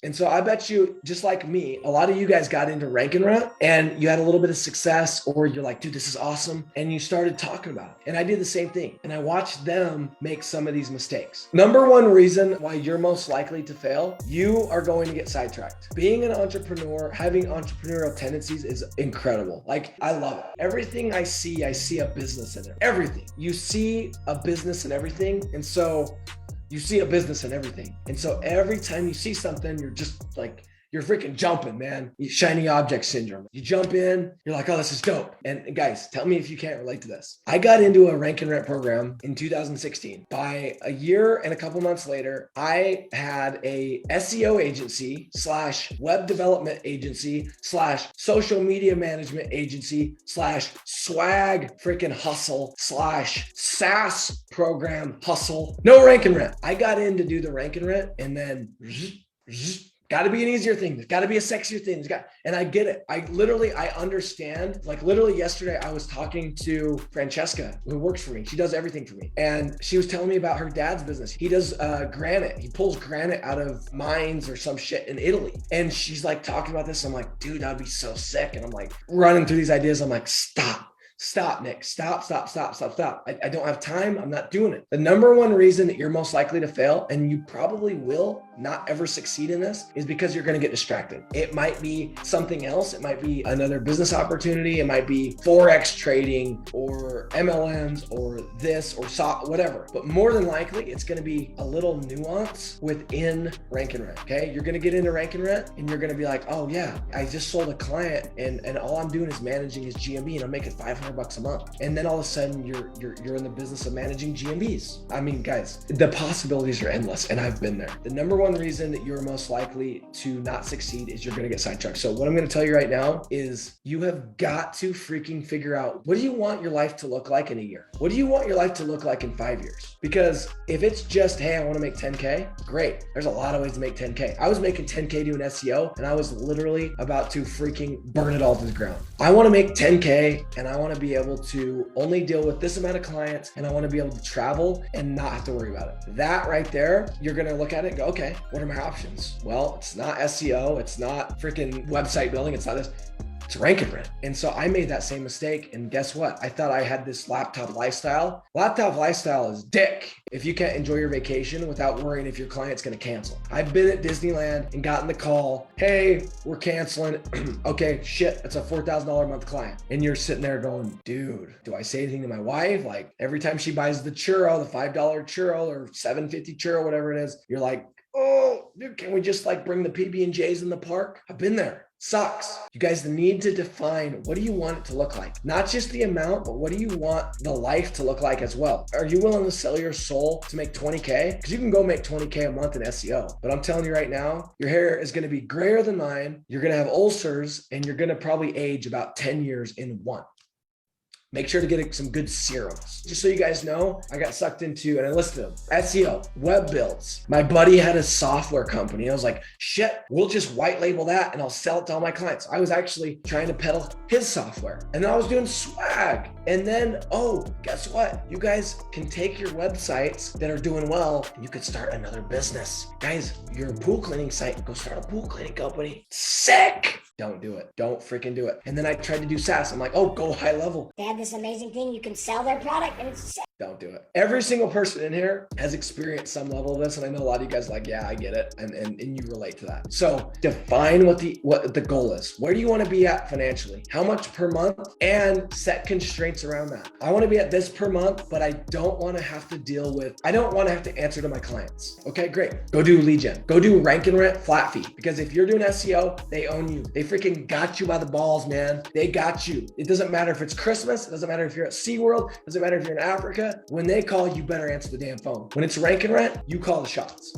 And so I bet you, just like me, a lot of you guys got into Rank and Rent and you had a little bit of success, or you're like, dude, this is awesome. And you started talking about it. And I did the same thing. And I watched them make some of these mistakes. Number one reason why you're most likely to fail, you are going to get sidetracked. Being an entrepreneur, having entrepreneurial tendencies is incredible. Like, I love it. Everything I see a business in it. Everything. You see a business in everything. And so you see a business in everything. And so every time you see something, you're just like, you're freaking jumping, man. Shiny object syndrome. You jump in, you're like, oh, this is dope. And guys, tell me if you can't relate to this. I got into a Rank and Rent program in 2016. By a year and a couple months later, I had a SEO agency / web development agency / social media management agency / swag freaking hustle / SaaS program hustle. No Rank and Rent. I got in to do the Rank and Rent, and then got to be an easier thing. There's got to be a sexier thing. And I get it. I understand. Like literally yesterday, I was talking to Francesca, who works for me. She does everything for me. And she was telling me about her dad's business. He does granite. He pulls granite out of mines or some shit in Italy. And she's like talking about this. I'm like, dude, that'd be so sick. And I'm like running through these ideas. I'm like, stop, Nick. Stop. I don't have time. I'm not doing it. The number one reason that you're most likely to fail, and you probably will not ever succeed in this, is because you're going to get distracted. It might be something else. It might be another business opportunity. It might be Forex trading or MLMs or this or whatever. But more than likely, it's going to be a little nuance within Rank and Rent. Okay. You're going to get into Rank and Rent and you're going to be like, oh yeah, I just sold a client and all I'm doing is managing his GMB and I'm making $500 a month. And then all of a sudden you're in the business of managing GMBs. I mean, guys, the possibilities are endless, and I've been there. The number one reason that you're most likely to not succeed is you're going to get sidetracked. So what I'm going to tell you right now is you have got to freaking figure out, what do you want your life to look like in a year? What do you want your life to look like in 5 years? Because if it's just, hey, I want to make 10K, great. There's a lot of ways to make 10K. I was making 10K doing SEO and I was literally about to freaking burn it all to the ground. I want to make 10K and I want to be able to only deal with this amount of clients, and I want to be able to travel and not have to worry about it. That right there, you're going to look at it and go, okay, what are my options? Well, it's not SEO. It's not freaking website building. It's not this. It's Rank and Rent. And so I made that same mistake. And guess what? I thought I had this laptop lifestyle. Laptop lifestyle is dick if you can't enjoy your vacation without worrying if your client's going to cancel. I've been at Disneyland and gotten the call, hey, we're canceling. Okay, shit, that's a $4,000 a month client. And you're sitting there going, dude, do I say anything to my wife? Like every time she buys the churro, the $5 churro or $7.50 churro, whatever it is, you're like, oh, dude, can we just like bring the PB&Js in the park? I've been there. Sucks. You guys need to define, what do you want it to look like? Not just the amount, but what do you want the life to look like as well? Are you willing to sell your soul to make 20K? Because you can go make 20K a month in SEO. But I'm telling you right now, your hair is going to be grayer than mine. You're going to have ulcers and you're going to probably age about 10 years in one. Make sure to get some good serums. Just so you guys know, I got sucked into, and I listed them, SEO, web builds. My buddy had a software company. I was like, shit, we'll just white label that and I'll sell it to all my clients. I was actually trying to peddle his software. And then I was doing swag. And then, oh, guess what? You guys can take your websites that are doing well and you could start another business. Guys, you're a pool cleaning site, go start a pool cleaning company. Sick. Don't do it. Don't freaking do it. And then I tried to do SaaS. I'm like, oh, go high level. They have this amazing thing. You can sell their product and it's sick. Don't do it. Every single person in here has experienced some level of this. And I know a lot of you guys are like, yeah, I get it. And you relate to that. So define what the goal is. Where do you want to be at financially? How much per month? And set constraints around that. I want to be at this per month, but I don't want to have to I don't want to have to answer to my clients. Okay, great. Go do lead gen. Go do Rank and Rent flat fee. Because if you're doing SEO, they own you. They freaking got you by the balls, man. They got you. It doesn't matter if it's Christmas. It doesn't matter if you're at SeaWorld. It doesn't matter if you're in Africa. When they call, you better answer the damn phone. When it's Rank and Rent, you call the shots.